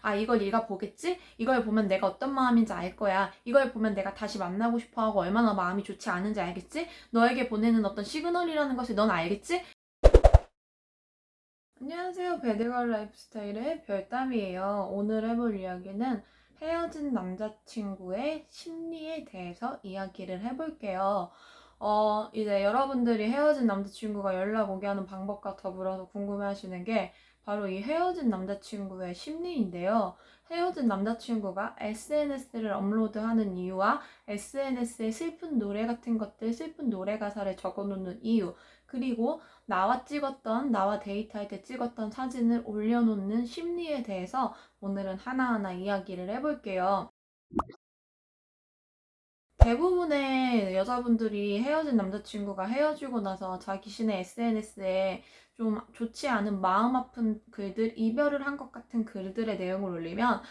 아, 이걸 얘가 보겠지? 이걸 보면 내가 어떤 마음인지 알 거야. 이걸 보면 내가 다시 만나고 싶어 하고 얼마나 마음이 좋지 않은지 알겠지? 너에게 보내는 어떤 시그널이라는 것을 넌 알겠지? 안녕하세요. 배드걸 라이프스타일의 별담이에요. 오늘 해볼 이야기는 헤어진 남자친구의 심리에 대해서 이야기를 해볼게요. 이제 여러분들이 헤어진 남자친구가 연락 오게 하는 방법과 더불어서 궁금해하시는 게 바로 이 헤어진 남자친구의 심리인데요. 헤어진 남자친구가 SNS를 업로드하는 이유와 SNS에 슬픈 노래 같은 것들, 슬픈 노래 가사를 적어놓는 이유, 그리고 나와 데이트할 때 찍었던 사진을 올려놓는 심리에 대해서 오늘은 하나하나 이야기를 해볼게요. 대부분의 여자분들이 헤어진 남자친구가 헤어지고 나서 자신의 SNS에 좀 좋지 않은 마음 아픈 글들, 이별을 한 것 같은 글들의 내용을 올리면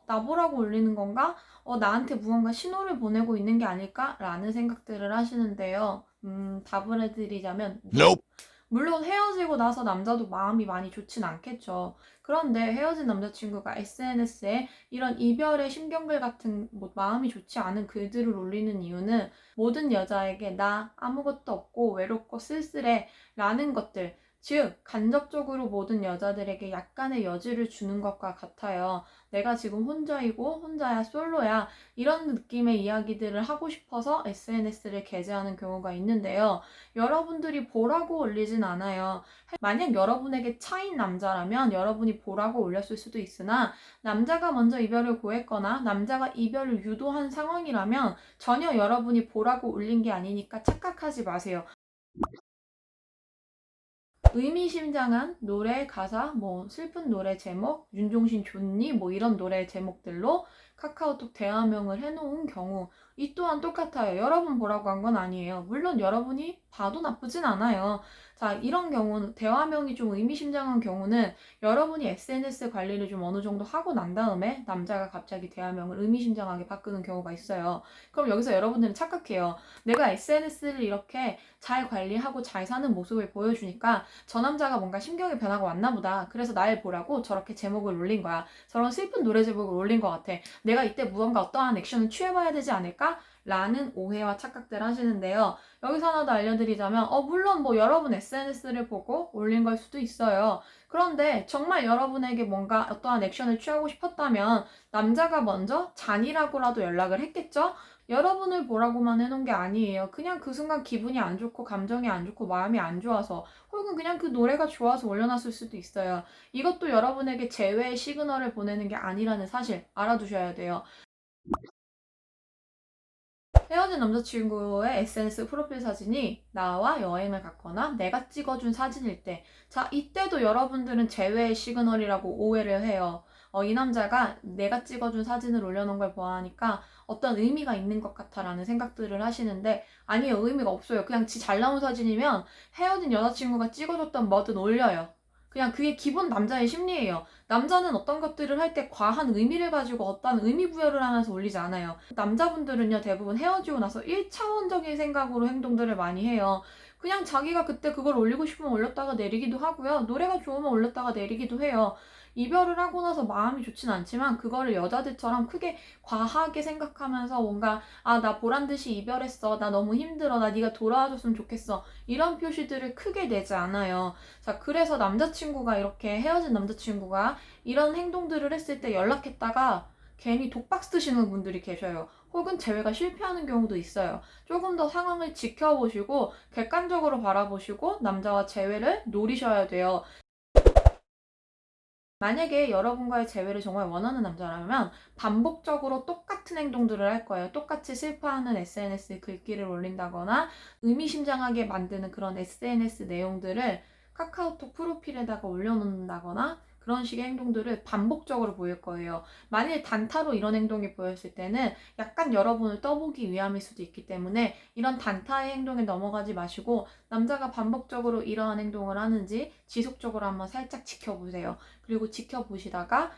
나보라고 올리는 건가? 나한테 무언가 신호를 보내고 있는 게 아닐까? 라는 생각들을 하시는데요. 답을 해드리자면 Nope. 물론 헤어지고 나서 남자도 마음이 많이 좋진 않겠죠. 그런데 헤어진 남자친구가 SNS에 이런 이별의 심경글 같은 마음이 좋지 않은 글들을 올리는 이유는 모든 여자에게 나 아무것도 없고 외롭고 쓸쓸해 라는 것들, 즉 간접적으로 모든 여자들에게 약간의 여지를 주는 것과 같아요. 내가 지금 혼자이고 혼자야 솔로야 이런 느낌의 이야기들을 하고 싶어서 SNS를 게재하는 경우가 있는데요. 여러분들이 보라고 올리진 않아요. 만약 여러분에게 차인 남자라면 여러분이 보라고 올렸을 수도 있으나 남자가 먼저 이별을 고했거나 남자가 이별을 유도한 상황이라면 전혀 여러분이 보라고 올린 게 아니니까 착각하지 마세요. 의미심장한 노래 가사, 슬픈 노래 제목, 윤종신 좋니? 이런 노래 제목들로 카카오톡 대화명을 해놓은 경우, 이 또한 똑같아요. 여러분 보라고 한 건 아니에요. 물론 여러분이 봐도 나쁘진 않아요. 자, 이런 경우는, 대화명이 좀 의미심장한 경우는 여러분이 SNS 관리를 좀 어느 정도 하고 난 다음에 남자가 갑자기 대화명을 의미심장하게 바꾸는 경우가 있어요. 그럼 여기서 여러분들은 착각해요. 내가 SNS를 이렇게 잘 관리하고 잘 사는 모습을 보여주니까 저 남자가 뭔가 심경의 변화가 왔나 보다. 그래서 날 보라고 저렇게 제목을 올린 거야. 저런 슬픈 노래 제목을 올린 것 같아. 내가 이때 무언가 어떠한 액션을 취해봐야 되지 않을까? 라는 오해와 착각들 하시는데요. 여기서 하나 더 알려드리자면, 물론 여러분 SNS를 보고 올린 걸 수도 있어요. 그런데 정말 여러분에게 뭔가 어떠한 액션을 취하고 싶었다면 남자가 먼저 잔이라고라도 연락을 했겠죠? 여러분을 보라고만 해놓은 게 아니에요. 그냥 그 순간 기분이 안 좋고 감정이 안 좋고 마음이 안 좋아서 혹은 그냥 그 노래가 좋아서 올려놨을 수도 있어요. 이것도 여러분에게 재회의 시그널을 보내는 게 아니라는 사실 알아두셔야 돼요. 헤어진 남자친구의 SNS 프로필 사진이 나와 여행을 갔거나 내가 찍어준 사진일 때, 자, 이때도 여러분들은 재회의 시그널이라고 오해를 해요. 이 남자가 내가 찍어준 사진을 올려놓은 걸 보아하니까 어떤 의미가 있는 것 같아라는 생각들을 하시는데, 아니에요. 의미가 없어요. 그냥 지 잘 나온 사진이면 헤어진 여자친구가 찍어줬던 뭐든 올려요. 그냥 그게 기본 남자의 심리예요. 남자는 어떤 것들을 할 때 과한 의미를 가지고 어떤 의미 부여를 하면서 올리지 않아요. 남자분들은요, 대부분 헤어지고 나서 1차원적인 생각으로 행동들을 많이 해요. 그냥 자기가 그때 그걸 올리고 싶으면 올렸다가 내리기도 하고요. 노래가 좋으면 올렸다가 내리기도 해요. 이별을 하고 나서 마음이 좋진 않지만 그거를 여자들처럼 크게 과하게 생각하면서 뭔가 나 보란 듯이 이별했어. 나 너무 힘들어. 나 네가 돌아와줬으면 좋겠어. 이런 표시들을 크게 내지 않아요. 자, 그래서 헤어진 남자친구가 이런 행동들을 했을 때 연락했다가 괜히 독박 쓰시는 분들이 계셔요. 혹은 재회가 실패하는 경우도 있어요. 조금 더 상황을 지켜보시고 객관적으로 바라보시고 남자와 재회를 노리셔야 돼요. 만약에 여러분과의 재회를 정말 원하는 남자라면 반복적으로 똑같은 행동들을 할 거예요. 똑같이 슬퍼하는 SNS 글귀를 올린다거나 의미심장하게 만드는 그런 SNS 내용들을 카카오톡 프로필에다가 올려놓는다거나 그런 식의 행동들을 반복적으로 보일 거예요. 만일 단타로 이런 행동이 보였을 때는 약간 여러분을 떠보기 위함일 수도 있기 때문에 이런 단타의 행동에 넘어가지 마시고 남자가 반복적으로 이러한 행동을 하는지 지속적으로 한번 살짝 지켜보세요. 그리고 지켜보시다가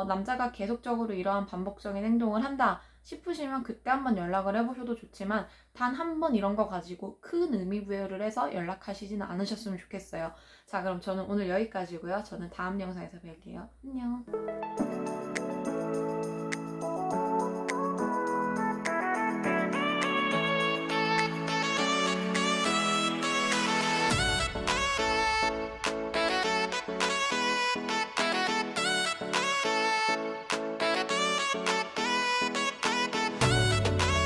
남자가 계속적으로 이러한 반복적인 행동을 한다 싶으시면 그때 한번 연락을 해보셔도 좋지만 단 한 번 이런 거 가지고 큰 의미 부여를 해서 연락하시지는 않으셨으면 좋겠어요. 자, 그럼 저는 오늘 여기까지고요. 저는 다음 영상에서 뵐게요. 안녕.